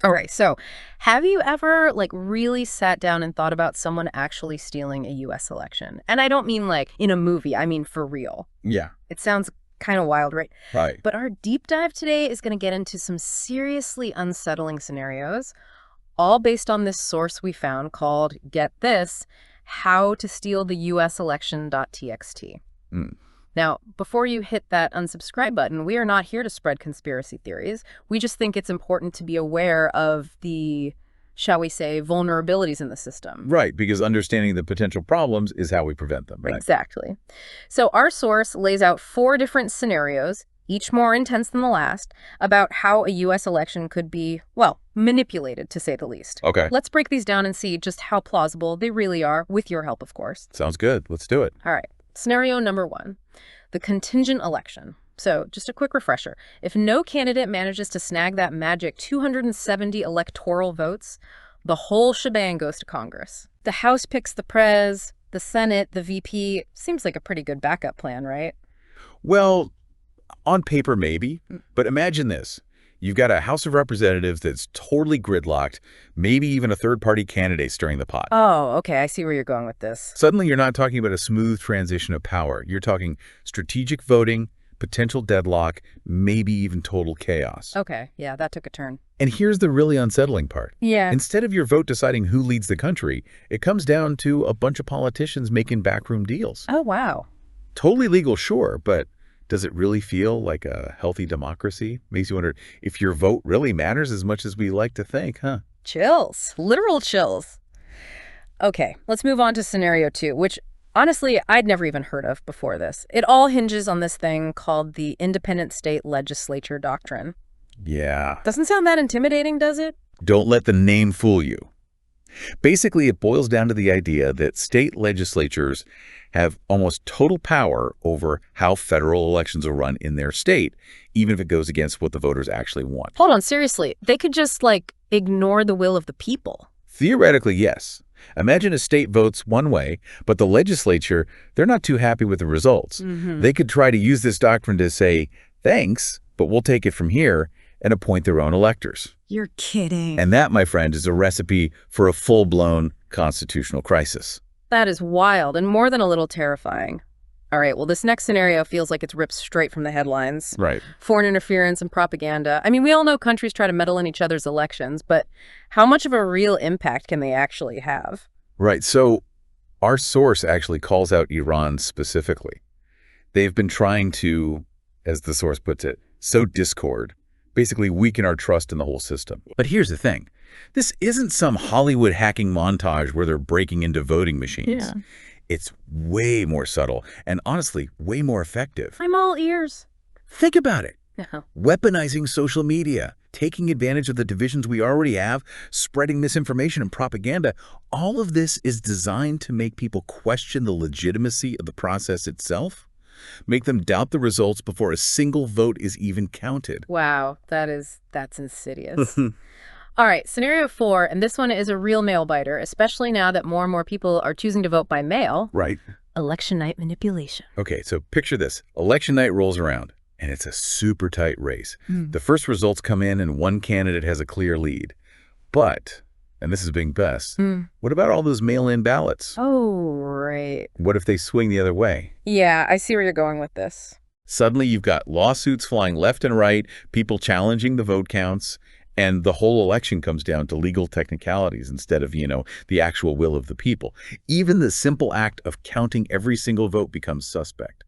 All right, so have you ever really sat down and thought about someone actually stealing a US election? And I don't mean like in a movie, I mean for real. Yeah, It sounds kind of wild, right? right. But our deep dive today is going to get into some seriously unsettling scenarios, all based on this source we found called, get this, How to Steal the US Election.txt. Mm. Now, before you hit that unsubscribe button, we are not here to spread conspiracy theories. We just think it's important to be aware of the, shall we say, vulnerabilities in the system. Right, because understanding the potential problems is how we prevent them, right? Exactly. So our source lays out 4 different scenarios, each more intense than the last, about how a U.S. election could be, well, manipulated, to say the least. Okay, Let's break these down and see just how plausible they really are, with your help, of course. sounds good. Let's do it. All right. Scenario number 1, the contingent election. So just a quick refresher. If no candidate manages to snag that magic 270 electoral votes, the whole shebang goes to Congress. The House picks the prez, the Senate, the VP. Seems like a pretty good backup plan, right? Well, on paper, maybe, but imagine this. You've got a House of Representatives that's totally gridlocked, maybe even a third-party candidate stirring the pot. Oh, okay. I see where you're going with this. Suddenly, you're not talking about a smooth transition of power. You're talking strategic voting, potential deadlock, maybe even total chaos. Okay. Yeah, that took a turn. And here's the really unsettling part. Yeah. Instead of your vote deciding who leads the country, it comes down to a bunch of politicians making backroom deals. Oh, wow. Totally legal, sure, but does it really feel like a healthy democracy? Makes you wonder if your vote really matters as much as we like to think, huh? Chills. Literal chills. Okay, let's move on to scenario 2, which honestly, I'd never even heard of before this. It all hinges on this thing called the independent state legislature doctrine. Yeah. Doesn't sound that intimidating, does it? Don't let the name fool you. Basically, it boils down to the idea that state legislatures have almost total power over how federal elections are run in their state, even if it goes against what the voters actually want. Hold on, seriously. They could just, ignore the will of the people. Theoretically, yes. Imagine a state votes one way, but the legislature, they're not too happy with the results. They could try to use this doctrine to say, thanks, but we'll take it from here, and appoint their own electors. You're kidding. And that, my friend, is a recipe for a full-blown constitutional crisis. That is wild and more than a little terrifying. All right, well, this next scenario feels like it's ripped straight from the headlines. Right. Foreign interference and propaganda. I mean, we all know countries try to meddle in each other's elections, but how much of a real impact can they actually have? Right. So our source actually calls out Iran specifically. They've been trying to, as the source puts it, sow discord, basically weaken our trust in the whole system. But here's the thing. This isn't some Hollywood hacking montage where they're breaking into voting machines. Yeah. It's way more subtle and honestly, way more effective. I'm all ears. Think about it. Uh-huh. Weaponizing social media, taking advantage of the divisions we already have, spreading misinformation and propaganda. All of this is designed to make people question the legitimacy of the process itself, make them doubt the results before a single vote is even counted. Wow, that's insidious. All right, scenario 4, and this one is a real nail biter, especially now that more and more people are choosing to vote by mail. Right. Election night manipulation. Okay, so picture this. Election night rolls around, and it's a super tight race. The first results come in, and one candidate has a clear lead. But, and this is being best, what about all those mail-in ballots? Oh, right. What if they swing the other way? Yeah, I see where you're going with this. Suddenly, you've got lawsuits flying left and right, people challenging the vote counts, and the whole election comes down to legal technicalities instead of, the actual will of the people. Even the simple act of counting every single vote becomes suspect.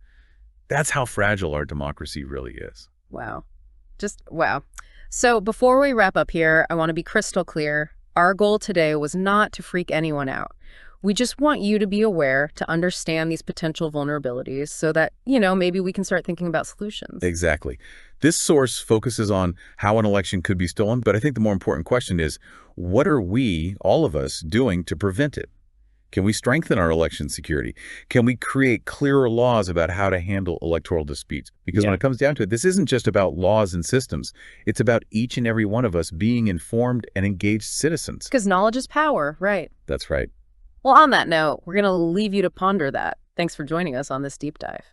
That's how fragile our democracy really is. Wow. Just wow. So before we wrap up here, I want to be crystal clear. Our goal today was not to freak anyone out. We just want you to be aware, to understand these potential vulnerabilities so that, maybe we can start thinking about solutions. Exactly. This source focuses on how an election could be stolen, but I think the more important question is, what are we, all of us, doing to prevent it? Can we strengthen our election security? Can we create clearer laws about how to handle electoral disputes? Because when it comes down to it, this isn't just about laws and systems. It's about each and every one of us being informed and engaged citizens. Because knowledge is power, right? That's right. Well, on that note, we're going to leave you to ponder that. Thanks for joining us on this deep dive.